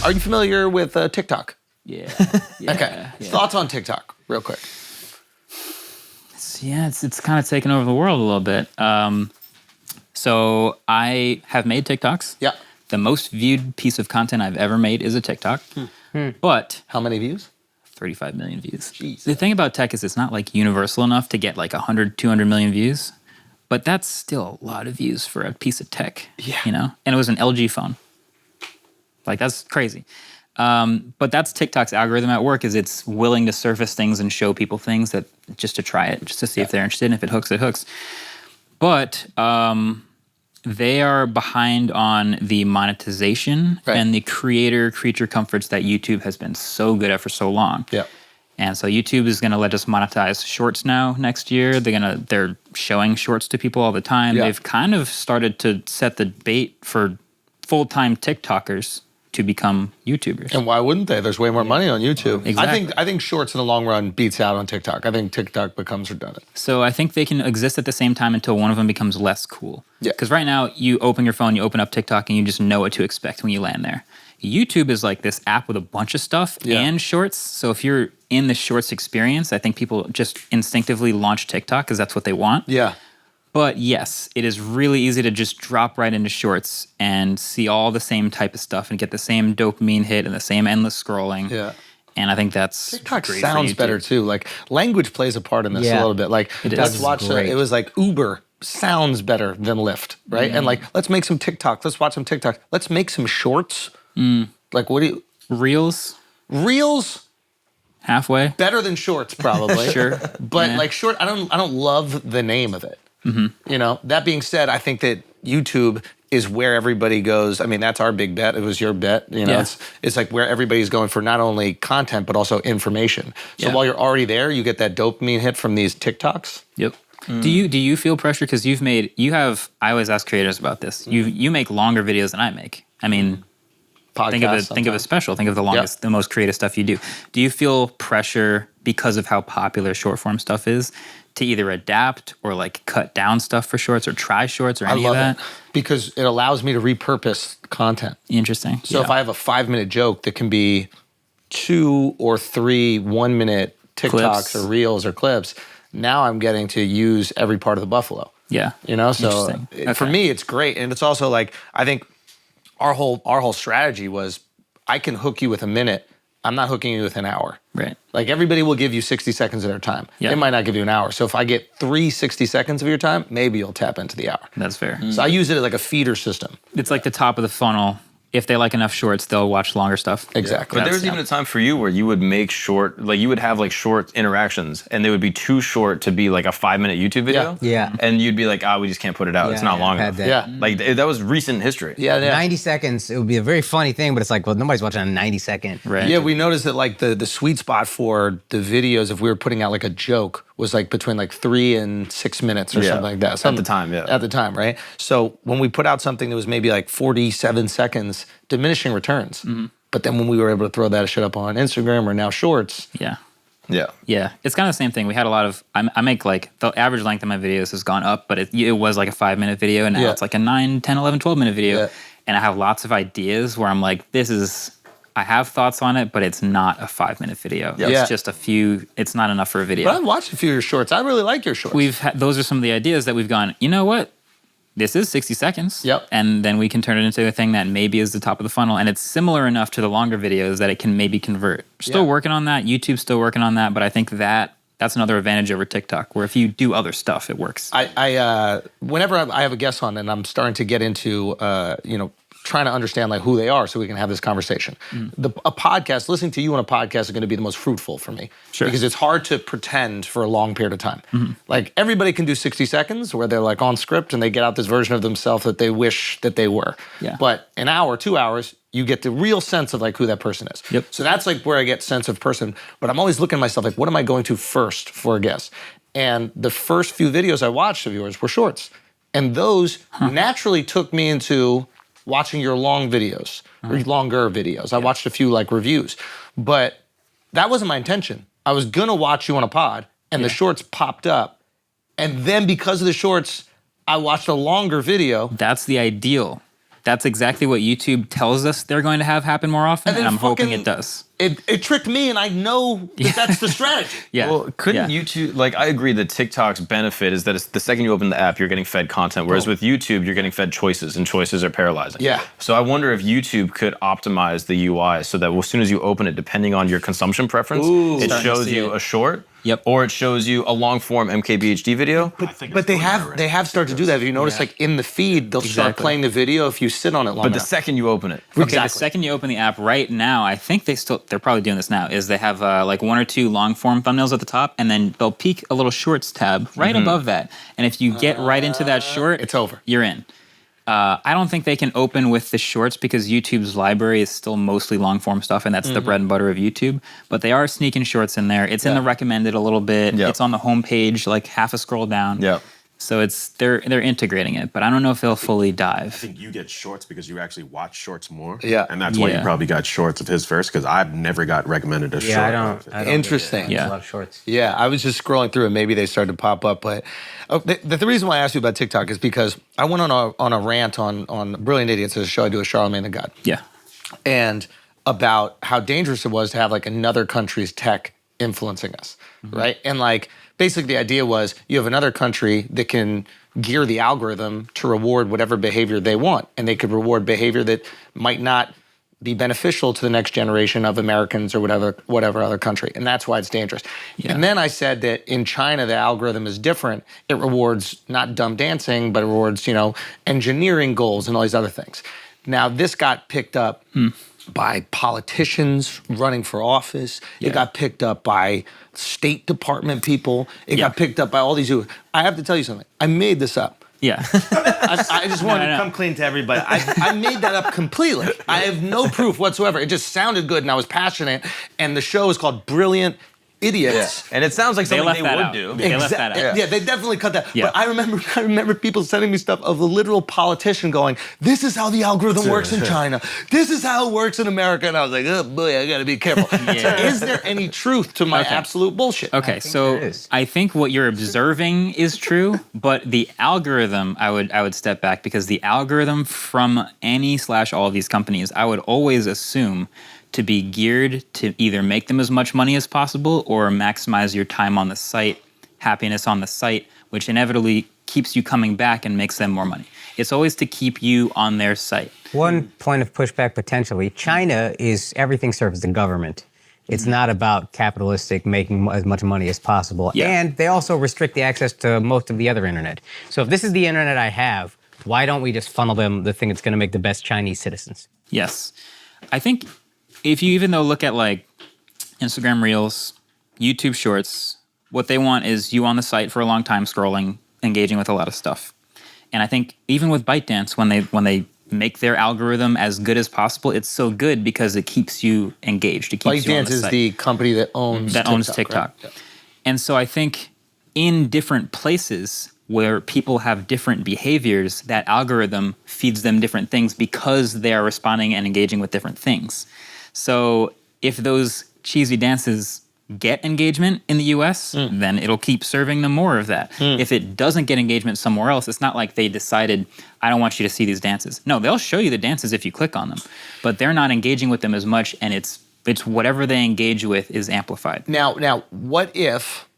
Are you familiar with TikTok? Yeah. Okay. Yeah. Thoughts on TikTok, real quick. It's kind of taken over the world a little bit. So I have made TikToks. Yeah. The most viewed piece of content I've ever made is a TikTok. But How many views? 35 million views. Jeez. The thing about tech is it's not like universal enough to get like 100, 200 million views. But that's still a lot of views for a piece of tech. Yeah. You know? And it was an LG phone. Like, that's crazy. But that's TikTok's algorithm at work, is it's willing to surface things and show people things that just to try it, just to see if they're interested. And if it hooks, it hooks. But they are behind on the monetization and the creature comforts that YouTube has been so good at for so long. Yeah. And so YouTube is going to let us monetize shorts now next year. They're showing shorts to people all the time. Yeah. They've kind of started to set the bait for full-time TikTokers to become YouTubers. And why wouldn't they? There's way more money on YouTube. Exactly. I think Shorts in the long run beats out on TikTok. I think TikTok becomes redundant. So I think they can exist at the same time until one of them becomes less cool. Yeah. Because right now, you open your phone, you open up TikTok, and you just know what to expect when you land there. YouTube is like this app with a bunch of stuff and shorts. So if you're in the shorts experience, I think people just instinctively launch TikTok because that's what they want. Yeah. But yes, it is really easy to just drop right into shorts and see all the same type of stuff and get the same dopamine hit and the same endless scrolling. Yeah. And I think that's TikTok great sounds for YouTube. better too. Like language plays a part in this a little bit. Like let's watch it was like Uber sounds better than Lyft, right? And like let's make some TikTok. Let's watch some TikTok. Let's make some shorts. Like what do you Reels, halfway. better than shorts probably. Sure. But Yeah. like short I don't love the name of it. You know, that being said, I think that YouTube is where everybody goes. I mean, that's our big bet. It was your bet. You know, it's like where everybody's going for not only content, but also information. So while you're already there, you get that dopamine hit from these TikToks. Yep. Do you feel pressure because I always ask creators about this. You make longer videos than I make. I mean, think of a special. Think of the longest, the most creative stuff you do. Do you feel pressure because of how popular short form stuff is to either adapt or like cut down stuff for shorts or try shorts or any of that? I love it because it allows me to repurpose content. Interesting. So if I have a 5-minute joke that can be 2 or 3 1-minute TikToks or reels or clips, now I'm getting to use every part of the buffalo. Yeah. You know, so for me, it's great. And it's also like, I think our whole strategy was I can hook you with a minute. I'm not hooking you with an hour. Right. Like everybody will give you 60 seconds of their time. Yeah. They might not give you an hour. So if I get 3 60 seconds of your time, maybe you'll tap into the hour. That's fair. So I use it as like a feeder system. It's like the top of the funnel. If they like enough shorts, they'll watch longer stuff. Exactly. But there was even a time for you where you would make you would have like short interactions and they would be too short to be like a 5-minute YouTube video. Yeah. And you'd be like, we just can't put it out. It's not long enough. Yeah. Like that was recent history. Yeah. 90 seconds, it would be a very funny thing, but it's like, well, nobody's watching a 90-second. Right. Yeah, we noticed that like the sweet spot for the videos, if we were putting out like a joke, was like between like 3 and 6 minutes or something like that. At the time, At the time, right? So when we put out something that was maybe like 47 seconds, diminishing returns. But then when we were able to throw that shit up on Instagram or now Shorts. Yeah. Yeah. Yeah. It's kind of the same thing. We had a lot of, I make like, the average length of my videos has gone up, but it was like a 5-minute video and now it's like a 9, 10, 11, 12-minute video. Yeah. And I have lots of ideas where I'm like, I have thoughts on it, but it's not a 5-minute video. Yeah. It's just it's not enough for a video. But I've watched a few of your shorts. I really like your shorts. Those are some of the ideas that we've gone, you know what? This is 60 seconds. Yep. And then we can turn it into a thing that maybe is the top of the funnel. And it's similar enough to the longer videos that it can maybe convert. Still working on that. YouTube's still working on that. But I think that's another advantage over TikTok, where if you do other stuff, it works. Whenever I have a guest on and I'm starting to get into, trying to understand like who they are so we can have this conversation. A podcast, listening to you on a podcast is going to be the most fruitful for me. Sure. Because it's hard to pretend for a long period of time. Like everybody can do 60 seconds where they're like on script and they get out this version of themselves that they wish that they were. Yeah. But an hour, 2 hours, you get the real sense of like who that person is. Yep. So that's like where I get sense of person. But I'm always looking at myself like, what am I going to first for a guest? And the first few videos I watched of yours were shorts. And those naturally took me into watching your long videos, or longer videos. I watched a few like reviews, but that wasn't my intention. I was gonna watch you on a pod and the shorts popped up. And then because of the shorts, I watched a longer video. That's the ideal. that's exactly what YouTube tells us they're going to have happen more often, and then I'm hoping fucking- it does. It tricked me, and I know that that's the strategy. Yeah. Well, couldn't Yeah. YouTube, like, I agree that TikTok's benefit is that it's the second you open the app, you're getting fed content, whereas with YouTube, you're getting fed choices, and choices are paralyzing. Yeah. So I wonder if YouTube could optimize the UI so that as soon as you open it, depending on your consumption preference, it Starting to shows see you it. a short, Yep. or it shows you a long form MKBHD video. But they have started to do that. If you notice, like in the feed, they'll start Exactly. playing the video if you sit on it long But the enough. second you open it, Okay, Exactly. the second you open the app right now, I think they're probably doing this now, is they have like 1 or 2 long form thumbnails at the top, and then they'll peek a little shorts tab right above that. And if you get right into that short, it's over. You're in. I don't think they can open with the shorts because YouTube's library is still mostly long form stuff, and that's the bread and butter of YouTube. But they are sneaking shorts in there. It's in the recommended a little bit. Yep. It's on the homepage, like half a scroll down. yeah. So they're integrating it, but I don't know if they'll fully I dive. think you get shorts because you actually watch shorts more. Yeah. And that's why you Yeah. probably got shorts of his first, because I've never got recommended a short. Yeah, I of don't. it. Interesting. Yeah. I love shorts. Yeah, I was just scrolling through and maybe they started to pop up. But the reason why I asked you about TikTok is because I went on a rant on Brilliant Idiots, a show I do with Charlamagne the God, Yeah. and about how dangerous it was to have like another country's tech influencing us, right? And like basically the idea was you have another country that can gear the algorithm to reward whatever behavior they want, and they could reward behavior that might not be beneficial to the next generation of Americans or whatever other country. And that's why it's dangerous. Yeah. And then I said that in China, the algorithm is different. It rewards not dumb dancing, but it rewards, engineering goals and all these other things. Now, this got picked up by politicians running for office. Yeah. It got picked up by State Department people. It Yeah. got picked up by all these. I have to tell you something. I made this up. Yeah. I just wanted No, to no. come clean to everybody. I made that up completely. I have no proof whatsoever. It just sounded good and I was passionate. And the show is called Brilliant Idiots. And it sounds like They something left they that would out. do. They left that out. Yeah, they definitely cut that. Yeah. But I remember people sending me stuff of a literal politician going, "This is how the algorithm works in China. This is how it works in America." And I was like, "Oh boy, I got to be careful." So is there any truth to my absolute bullshit? Okay, so there is. I think what you're observing is true, but the algorithm, I would step back because the algorithm from any/all of these companies, I would always assume to be geared to either make them as much money as possible or maximize your time on the site, happiness on the site, which inevitably keeps you coming back and makes them more money. It's always to keep you on their site. One point of pushback potentially: China is everything serves the government. It's not about capitalistic making as much money as possible. Yeah. And they also restrict the access to most of the other internet. So if this is the internet I have, why don't we just funnel them the thing that's going to make the best Chinese citizens? Yes. I think if you even though look at like Instagram Reels, YouTube Shorts, what they want is you on the site for a long time scrolling, engaging with a lot of stuff. And I think even with ByteDance, when they make their algorithm as good as possible, it's so good because it keeps you engaged. It keeps you on ByteDance the is site. the company that owns TikTok. right? And so I think in different places where people have different behaviors, that algorithm feeds them different things because they are responding and engaging with different things. So if those cheesy dances get engagement in the US, then it'll keep serving them more of that. If it doesn't get engagement somewhere else, it's not like they decided, I don't want you to see these dances. No, they'll show you the dances if you click on them, but they're not engaging with them as much, and it's whatever they engage with is amplified. Now, what if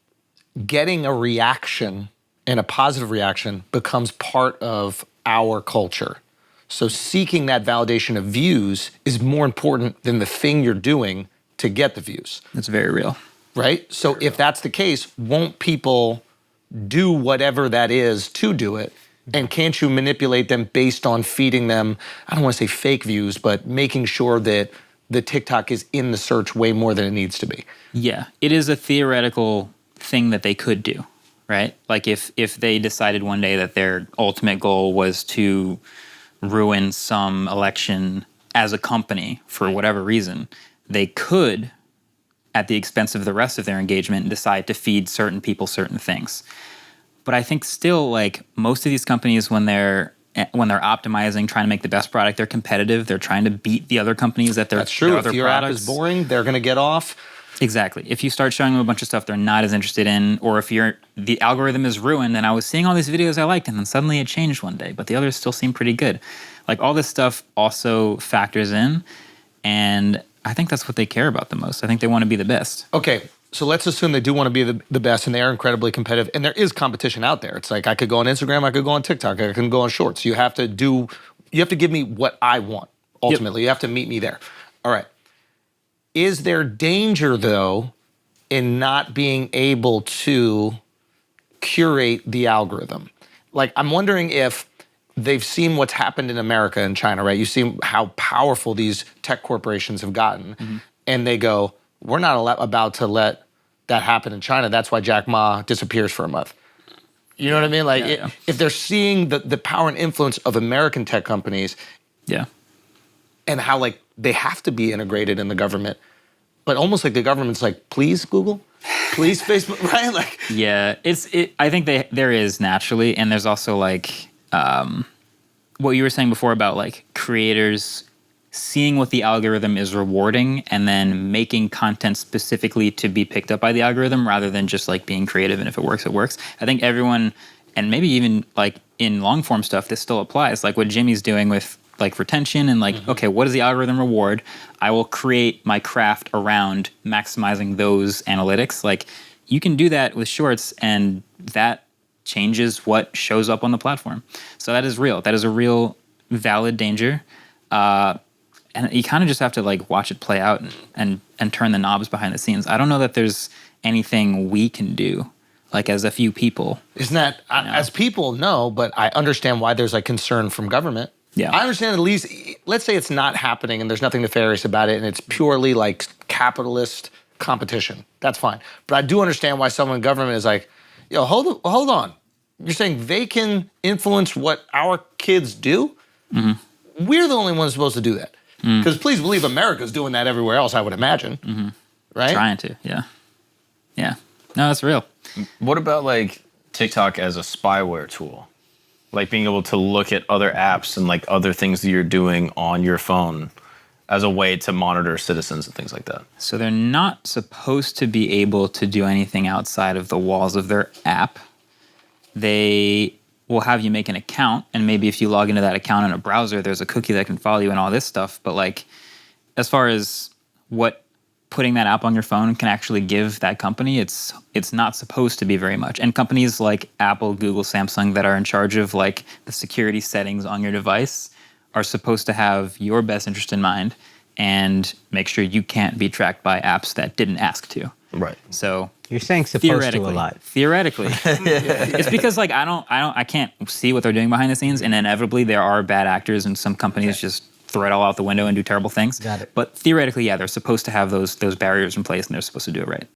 getting a reaction and a positive reaction becomes part of our culture? So seeking that validation of views is more important than the thing you're doing to get the views, It's very real. right? So if that's the case, won't people do whatever that is to do it? And can't you manipulate them based on feeding them, I don't want to say fake views, but making sure that the TikTok is in the search way more than it needs to be? Yeah, it is a theoretical thing that they could do, right? Like if they decided one day that their ultimate goal was to ruin some election as a company for whatever reason, they could, at the expense of the rest of their engagement, decide to feed certain people certain things. But I think still, like most of these companies, when they're optimizing, trying to make the best product, they're competitive. They're trying to beat the other companies that they're That's true. their If other your products. app is boring, they're going to get off. Exactly. If you start showing them a bunch of stuff they're not as interested in, or if the algorithm is ruined and I was seeing all these videos I liked and then suddenly it changed one day, but the others still seem pretty good. Like all this stuff also factors in, and I think that's what they care about the most. I think they want to be the best. Okay, so let's assume they do want to be the best, and they are incredibly competitive, and there is competition out there. It's like I could go on Instagram, I could go on TikTok, I can go on Shorts. You have to give me what I want. Ultimately, you have to meet me there. All right. Is there danger though in not being able to curate the algorithm? Like, I'm wondering if they've seen what's happened in America and China, right? You see how powerful these tech corporations have gotten, and they go, we're not about to let that happen in China. That's why Jack Ma disappears for a month. You know what I mean? Like, if they're seeing the power and influence of American tech companies, and how like they have to be integrated in the government, but almost like the government's like, please Google, please Facebook, right? Like, I think there is naturally, and there's also like what you were saying before about like creators seeing what the algorithm is rewarding and then making content specifically to be picked up by the algorithm rather than just like being creative, and if it works, it works. I think everyone, and maybe even like in long form stuff, this still applies. Like what Jimmy's doing with like retention and like, okay, what does the algorithm reward? I will create my craft around maximizing those analytics. Like you can do that with Shorts, and that changes what shows up on the platform. So that is real. That is a real valid danger. And you kind of just have to like watch it play out and turn the knobs behind the scenes. I don't know that there's anything we can do, like as a few people. Isn't that, as people, no, but I understand why there's like concern from government. Yeah. I understand at least, let's say it's not happening and there's nothing nefarious about it and it's purely like capitalist competition. That's fine. But I do understand why someone in government is like, yo, hold on. You're saying they can influence what our kids do? We're the only ones supposed to do that. Because please believe America's doing that everywhere else, I would imagine. Right? Trying to, yeah. No, that's real. What about like TikTok as a spyware tool? Like being able to look at other apps and like other things that you're doing on your phone as a way to monitor citizens and things like that. So they're not supposed to be able to do anything outside of the walls of their app. They will have you make an account, and maybe if you log into that account in a browser, there's a cookie that can follow you and all this stuff. But like, as far as what putting that app on your phone can actually give that company, it's not supposed to be very much. And companies like Apple, Google, Samsung that are in charge of like the security settings on your device are supposed to have your best interest in mind and make sure you can't be tracked by apps that didn't ask to. Right. So You're saying supposed to a lot. Theoretically. It's because like I can't see what they're doing behind the scenes, and inevitably there are bad actors and some companies just throw it all out the window and do terrible things. Got it. But theoretically, yeah, they're supposed to have those barriers in place, and they're supposed to do it right.